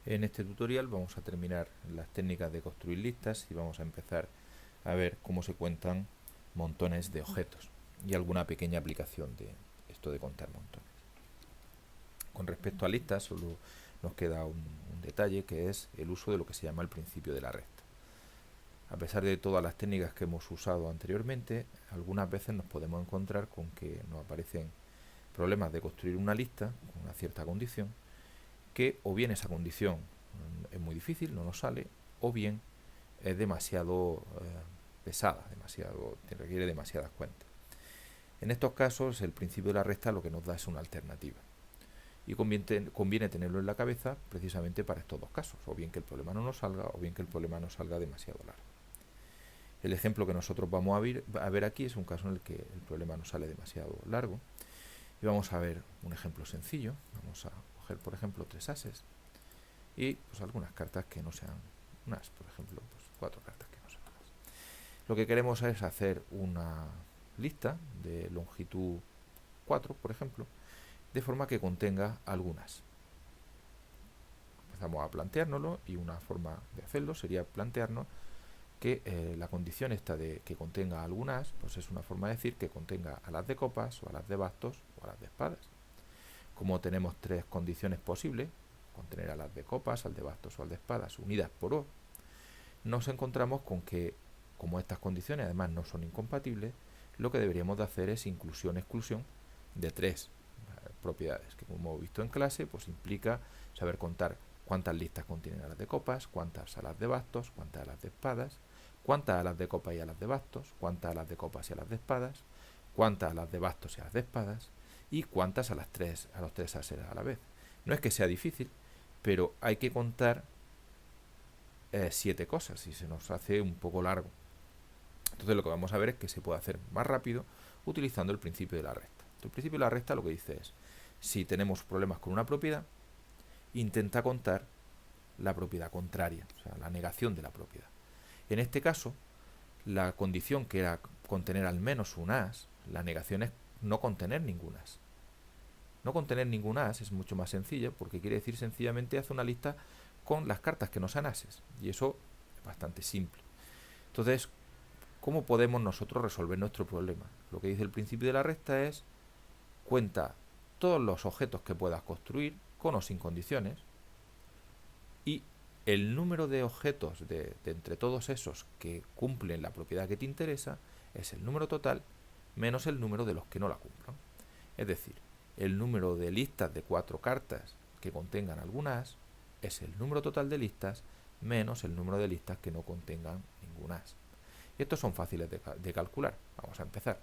En este tutorial vamos a terminar las técnicas de construir listas y vamos a empezar a ver cómo se cuentan montones de objetos y alguna pequeña aplicación de esto de contar montones. Con respecto a listas, solo nos queda un detalle, que es el uso de lo que se llama el principio de la resta. A pesar de todas las técnicas que hemos usado anteriormente, algunas veces nos podemos encontrar con que nos aparecen problemas de construir una lista con una cierta condición, que o bien esa condición es muy difícil, no nos sale, o bien es demasiado pesada, requiere demasiadas cuentas. En estos casos, el principio de la resta lo que nos da es una alternativa. Y conviene tenerlo en la cabeza precisamente para estos dos casos, o bien que el problema no nos salga, o bien que el problema nos salga demasiado largo. El ejemplo que nosotros vamos a ver aquí es un caso en el que el problema nos sale demasiado largo. Y vamos a ver un ejemplo sencillo. Vamos a coger, por ejemplo, 3 ases y pues algunas cartas que no sean unas, por ejemplo, pues 4 cartas que no sean unas. Lo que queremos es hacer una lista de longitud 4, por ejemplo, de forma que contenga algunas. Empezamos a planteárnoslo y una forma de hacerlo sería plantearnos que la condición esta de que contenga algunas, pues es una forma de decir que contenga a las de copas, o a las de bastos, o a las de espadas. Como tenemos 3 condiciones posibles, contener a las de copas, al de bastos o al de espadas, unidas por O, nos encontramos con que, como estas condiciones además no son incompatibles, lo que deberíamos de hacer es inclusión-exclusión de 3 propiedades, que como hemos visto en clase, pues implica saber contar cuántas listas contienen a las de copas, cuántas a las de bastos, cuántas a las de espadas, cuántas a las de copas y a las de bastos, cuántas a las de copas y a las de espadas, cuántas a las de bastos y a las de espadas, y cuántas a los 3 ases a la vez. No es que sea difícil, pero hay que contar 7 cosas y se nos hace un poco largo. Entonces lo que vamos a ver es que se puede hacer más rápido utilizando el principio de la resta. El principio de la resta lo que dice es, si tenemos problemas con una propiedad, intenta contar la propiedad contraria, o sea, la negación de la propiedad. En este caso, la condición que era contener al menos un as, la negación es no contener ningún as. No contener ningún as es mucho más sencillo, porque quiere decir sencillamente hacer una lista con las cartas que no sean ases, y eso es bastante simple. Entonces, ¿cómo podemos nosotros resolver nuestro problema? Lo que dice el principio de la resta es cuenta todos los objetos que puedas construir con o sin condiciones, y el número de objetos de entre todos esos que cumplen la propiedad que te interesa es el número total menos el número de los que no la cumplan. Es decir, el número de listas de 4 cartas que contengan algunas es el número total de listas menos el número de listas que no contengan ningunas. Y estos son fáciles de calcular. Vamos a empezar.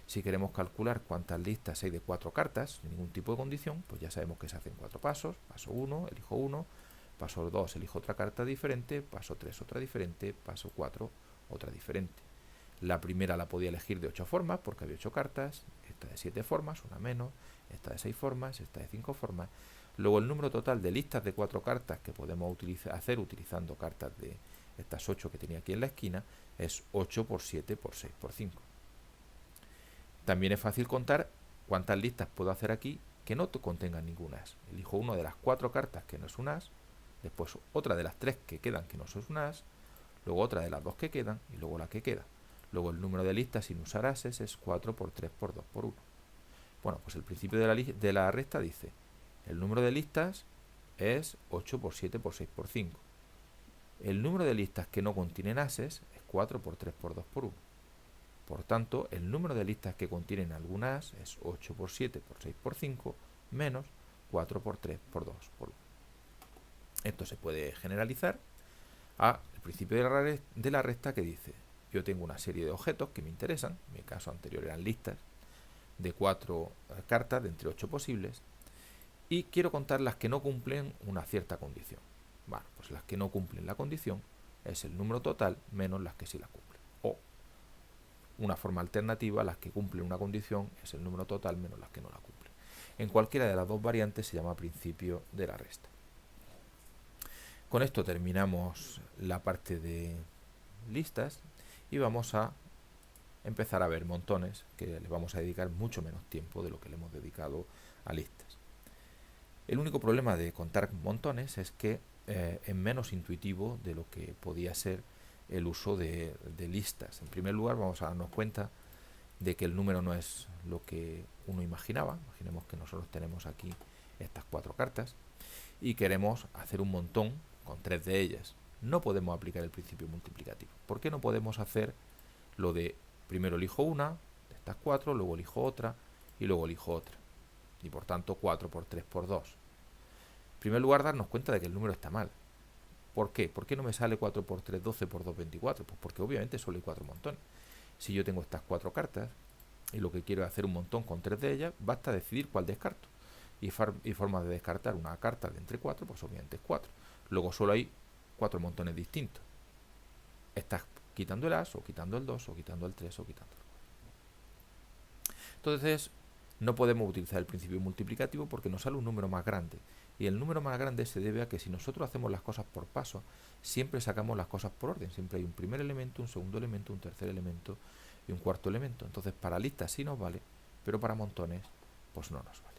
Si queremos calcular cuántas listas hay de 4 cartas, sin ningún tipo de condición, pues ya sabemos que se hacen 4 pasos. Paso 1, elijo 1. Paso 2, elijo otra carta diferente. Paso 3, otra diferente. Paso 4, otra diferente. La primera la podía elegir de 8 formas, porque había 8 cartas. Esta de 7 formas, una menos. Esta de 6 formas, esta de 5 formas. Luego el número total de listas de 4 cartas que podemos hacer utilizando cartas de estas 8 que tenía aquí en la esquina es 8 por 7 por 6 por 5. También es fácil contar cuántas listas puedo hacer aquí que no contengan ningún as. Elijo una de las 4 cartas que no es un as, después otra de las 3 que quedan que no son un as, luego otra de las 2 que quedan y luego la que queda. Luego el número de listas sin usar ases es 4 por 3 por 2 por 1. Bueno, pues el principio de la resta dice, el número de listas es 8 por 7 por 6 por 5. El número de listas que no contienen ases es 4 por 3 por 2 por 1. Por tanto, el número de listas que contienen algún as es 8 por 7 por 6 por 5 menos 4 por 3 por 2 por 1. Esto se puede generalizar al principio de la resta, que dice, yo tengo una serie de objetos que me interesan, en mi caso anterior eran listas, de 4 cartas de entre 8 posibles, y quiero contar las que no cumplen una cierta condición. Bueno, pues las que no cumplen la condición es el número total menos las que sí la cumplen. O una forma alternativa, las que cumplen una condición es el número total menos las que no la cumplen. En cualquiera de las dos variantes se llama principio de la resta. Con esto terminamos la parte de listas y vamos a empezar a ver montones, que le vamos a dedicar mucho menos tiempo de lo que le hemos dedicado a listas. El único problema de contar montones es que es menos intuitivo de lo que podía ser el uso de listas. En primer lugar, vamos a darnos cuenta de que el número no es lo que uno imaginaba. Imaginemos que nosotros tenemos aquí estas 4 cartas y queremos hacer un montón con 3 de ellas. No podemos aplicar el principio multiplicativo. ¿Por qué no podemos hacer lo de primero elijo una de estas 4, luego elijo otra y luego elijo otra? Y por tanto 4 por 3 por 2. En primer lugar, darnos cuenta de que el número está mal. ¿Por qué? ¿Por qué no me sale 4 por 3, 12 por 2, 24? Pues porque obviamente solo hay 4 montones. Si yo tengo estas 4 cartas y lo que quiero es hacer un montón con 3 de ellas, basta decidir cuál descarto. Y forma de descartar una carta de entre 4, pues obviamente es 4. Luego solo hay 4 montones distintos. Estás quitando el as, o quitando el 2, o quitando el 3, o quitando el 4. Entonces, no podemos utilizar el principio multiplicativo porque nos sale un número más grande. Y el número más grande se debe a que si nosotros hacemos las cosas por paso, siempre sacamos las cosas por orden. Siempre hay un primer elemento, un segundo elemento, un tercer elemento y un cuarto elemento. Entonces, para listas sí nos vale, pero para montones, pues no nos vale.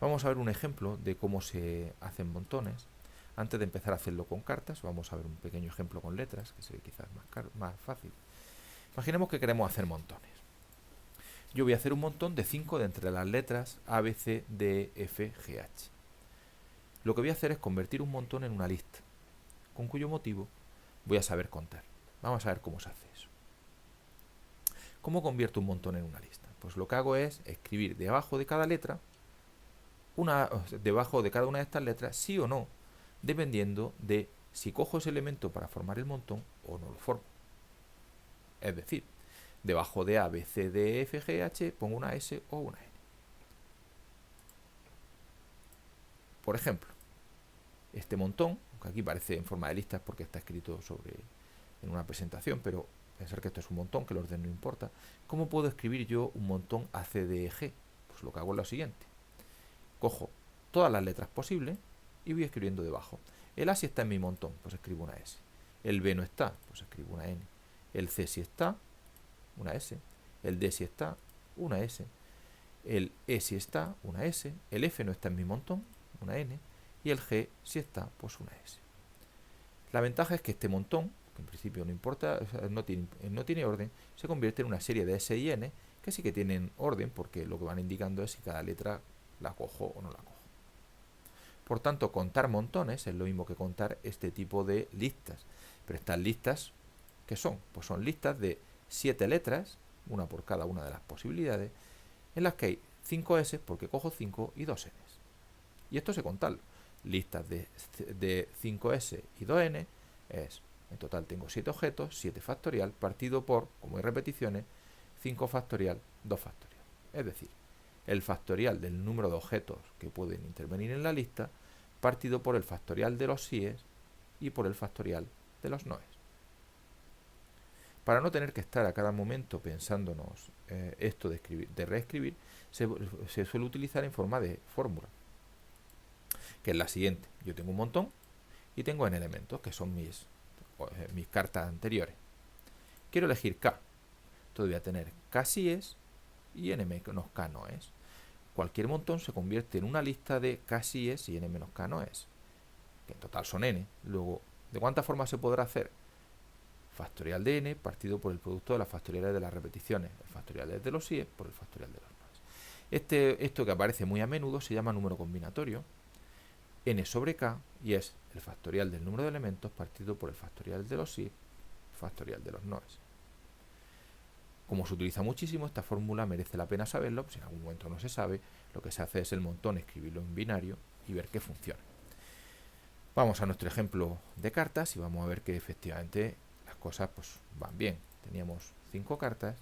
Vamos a ver un ejemplo de cómo se hacen montones. Antes de empezar a hacerlo con cartas, vamos a ver un pequeño ejemplo con letras, que se ve quizás más fácil. Imaginemos que queremos hacer montones. Yo voy a hacer un montón de 5 de entre las letras A, B, C, D, F, G, H. Lo que voy a hacer es convertir un montón en una lista, con cuyo motivo voy a saber contar. Vamos a ver cómo se hace eso. ¿Cómo convierto un montón en una lista? Pues lo que hago es escribir debajo de cada letra, debajo de cada una de estas letras, sí o no, dependiendo de si cojo ese elemento para formar el montón o no lo formo. Es decir, debajo de A, B, C, D, F, G, H pongo una S o una N. Por ejemplo, este montón, que aquí parece en forma de listas porque está escrito en una presentación, pero pensar que esto es un montón, que el orden no importa. ¿Cómo puedo escribir yo un montón A, C, D, E, G? Pues lo que hago es lo siguiente. Cojo todas las letras posibles y voy escribiendo debajo. El A si está en mi montón, pues escribo una S. El B no está, pues escribo una N. El C si está, una S. El D si está, una S. El E si está, una S. El F no está en mi montón, una N. Y el G si está, pues una S. La ventaja es que este montón, que en principio no importa, no tiene orden, se convierte en una serie de S y N que sí que tienen orden porque lo que van indicando es si cada letra la cojo o no la cojo. Por tanto, contar montones es lo mismo que contar este tipo de listas. Pero estas listas, ¿qué son? Pues son listas de 7 letras, una por cada una de las posibilidades, en las que hay 5 S porque cojo 5 y 2 N. Y esto se contarlo. Listas de 5S y 2N es, en total tengo 7 objetos, 7 factorial, partido por, como hay repeticiones, 5 factorial, 2 factorial. Es decir, el factorial del número de objetos que pueden intervenir en la lista, partido por el factorial de los síes y por el factorial de los noes. Para no tener que estar a cada momento pensándonos esto de reescribir, se suele utilizar en forma de fórmula, que es la siguiente. Yo tengo un montón y tengo n elementos, que son mis cartas anteriores. Quiero elegir k. Entonces voy a tener k síes y n menos k noes. Cualquier montón se convierte en una lista de k síes y n menos k noes, que en total son n. Luego, ¿de cuántas formas se podrá hacer? Factorial de n partido por el producto de las factoriales de las repeticiones. El factorial de los síes por el factorial de los noes. Esto que aparece muy a menudo se llama número combinatorio, n sobre k, y es el factorial del número de elementos partido por el factorial de los sí, factorial de los noes. Como se utiliza muchísimo, esta fórmula merece la pena saberlo. Si en algún momento no se sabe, lo que se hace es el montón, escribirlo en binario y ver que funciona. Vamos a nuestro ejemplo de cartas y vamos a ver que efectivamente las cosas pues van bien. Teníamos 5 cartas,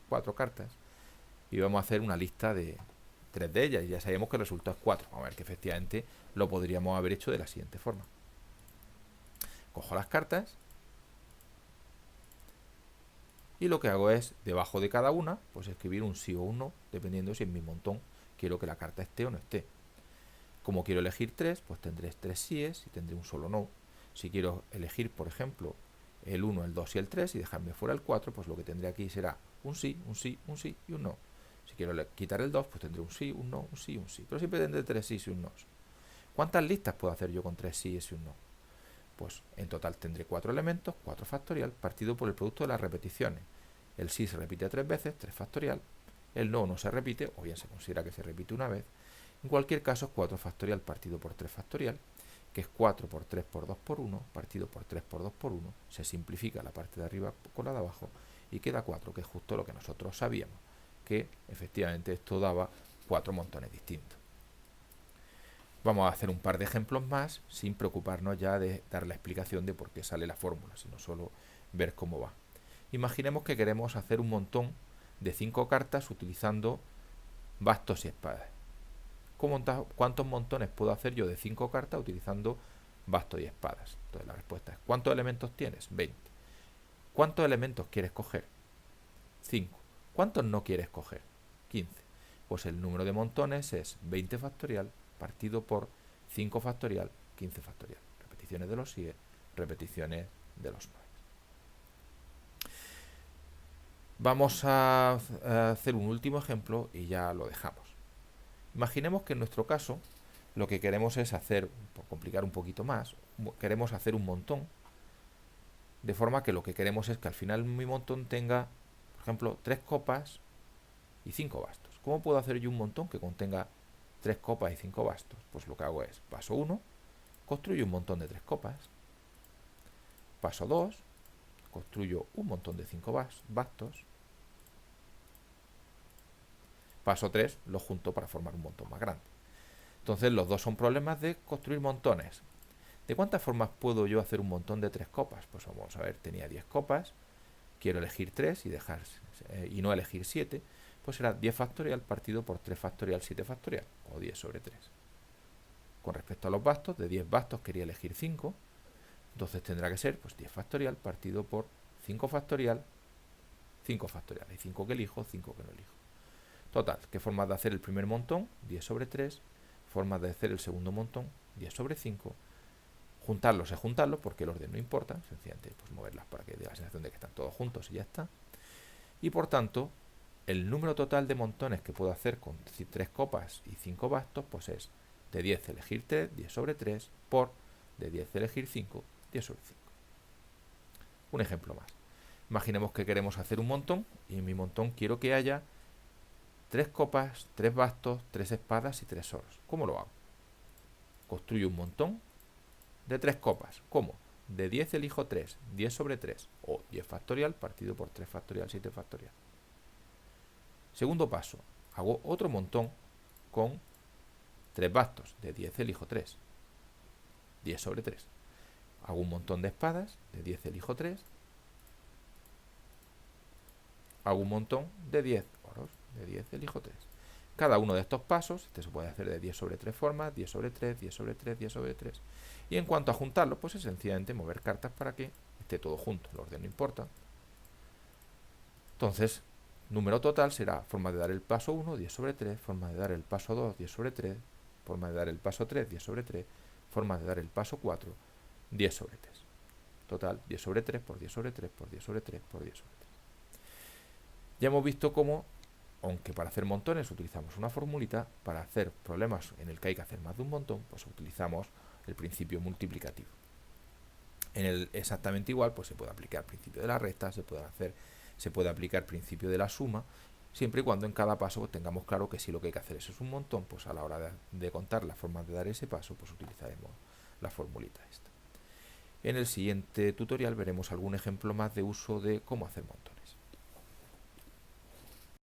4 cartas, y vamos a hacer una lista de 3 de ellas y ya sabemos que el resultado es 4. Vamos a ver que efectivamente lo podríamos haber hecho de la siguiente forma. Cojo las cartas y lo que hago es, debajo de cada una, pues escribir un sí o un no, dependiendo si en mi montón quiero que la carta esté o no esté. Como quiero elegir 3, pues tendré 3 síes y tendré un solo no. Si quiero elegir, por ejemplo, el 1, el 2 y el 3 y dejarme fuera el 4, pues lo que tendré aquí será un sí, un sí, un sí y un no. Si quiero quitar el 2, pues tendré un sí, un no, un sí, un sí. Pero siempre tendré 3 sí y un no. ¿Cuántas listas puedo hacer yo con 3 sí y un no? Pues en total tendré 4 elementos, 4 factorial, partido por el producto de las repeticiones. El sí se repite 3 veces, 3 factorial. El no se repite, o bien se considera que se repite una vez. En cualquier caso, 4 factorial partido por 3 factorial, que es 4 por 3 por 2 por 1, partido por 3 por 2 por 1. Se simplifica la parte de arriba con la de abajo y queda 4, que es justo lo que nosotros sabíamos, que efectivamente esto daba 4 montones distintos. Vamos a hacer un par de ejemplos más sin preocuparnos ya de dar la explicación de por qué sale la fórmula, sino solo ver cómo va. Imaginemos que queremos hacer un montón de 5 cartas utilizando bastos y espadas. ¿Cuántos montones puedo hacer yo de 5 cartas utilizando bastos y espadas? Entonces la respuesta es: ¿cuántos elementos tienes? 20. ¿Cuántos elementos quieres coger? 5. ¿Cuántos no quieres coger? 15. Pues el número de montones es 20 factorial partido por 5 factorial, 15 factorial. Repeticiones de los síes, repeticiones de los 9. Vamos a hacer un último ejemplo y ya lo dejamos. Imaginemos que en nuestro caso lo que queremos es hacer, por complicar un poquito más, queremos hacer un montón, de forma que lo que queremos es que al final mi montón tenga, por ejemplo, 3 copas y 5 bastos. ¿Cómo puedo hacer yo un montón que contenga 3 copas y 5 bastos? Pues lo que hago es: paso 1, construyo un montón de 3 copas. Paso 2, construyo un montón de 5 bastos. Paso 3, lo junto para formar un montón más grande. Entonces los dos son problemas de construir montones. ¿De cuántas formas puedo yo hacer un montón de 3 copas? Pues vamos a ver, tenía 10 copas, quiero elegir 3 y no elegir 7, pues será 10 factorial partido por 3 factorial 7 factorial, o 10 sobre 3. Con respecto a los bastos, de 10 bastos quería elegir 5, entonces tendrá que ser pues 10 factorial partido por 5 factorial, 5 factorial. Hay 5 que elijo, 5 que no elijo. Total, ¿qué formas de hacer el primer montón? 10 sobre 3. Formas de hacer el segundo montón, 10 sobre 5. Juntarlos es juntarlos porque el orden no importa, sencillamente pues moverlas para que dé la sensación de que están todos juntos y ya está. Y por tanto, el número total de montones que puedo hacer con 3 copas y 5 bastos pues es de 10 elegir 3, 10 sobre 3, por de 10 elegir 5, 10 sobre 5. Un ejemplo más. Imaginemos que queremos hacer un montón y en mi montón quiero que haya 3 copas, 3 bastos, 3 espadas y 3 oros. ¿Cómo lo hago? Construyo un montón de 3 copas. ¿Cómo? De 10 elijo 3, 10 sobre 3, o 10 factorial partido por 3 factorial, 7 factorial. Segundo paso, hago otro montón con 3 bastos. De 10 elijo 3, 10 sobre 3. Hago un montón de espadas, de 10 elijo 3. Hago un montón de 10 oros, de 10 elijo 3. Cada uno de estos pasos, este se puede hacer de 10 sobre 3 formas, 10 sobre 3, 10 sobre 3, 10 sobre 3. Y en cuanto a juntarlo, pues es sencillamente mover cartas para que esté todo junto. El orden no importa. Entonces, número total será forma de dar el paso 1, 10 sobre 3, forma de dar el paso 2, 10 sobre 3, forma de dar el paso 3, 10 sobre 3, forma de dar el paso 4, 10 sobre 3. Total, 10 sobre 3 por 10 sobre 3 por 10 sobre 3 por 10 sobre 3. Ya hemos visto cómo, aunque para hacer montones utilizamos una formulita, para hacer problemas en el que hay que hacer más de un montón, pues utilizamos el principio multiplicativo. En el exactamente igual, pues se puede aplicar el principio de la resta, se puede aplicar el principio de la suma, siempre y cuando en cada paso tengamos claro que si lo que hay que hacer es un montón, pues a la hora de contar las formas de dar ese paso, pues utilizaremos la formulita esta. En el siguiente tutorial veremos algún ejemplo más de uso de cómo hacer montones.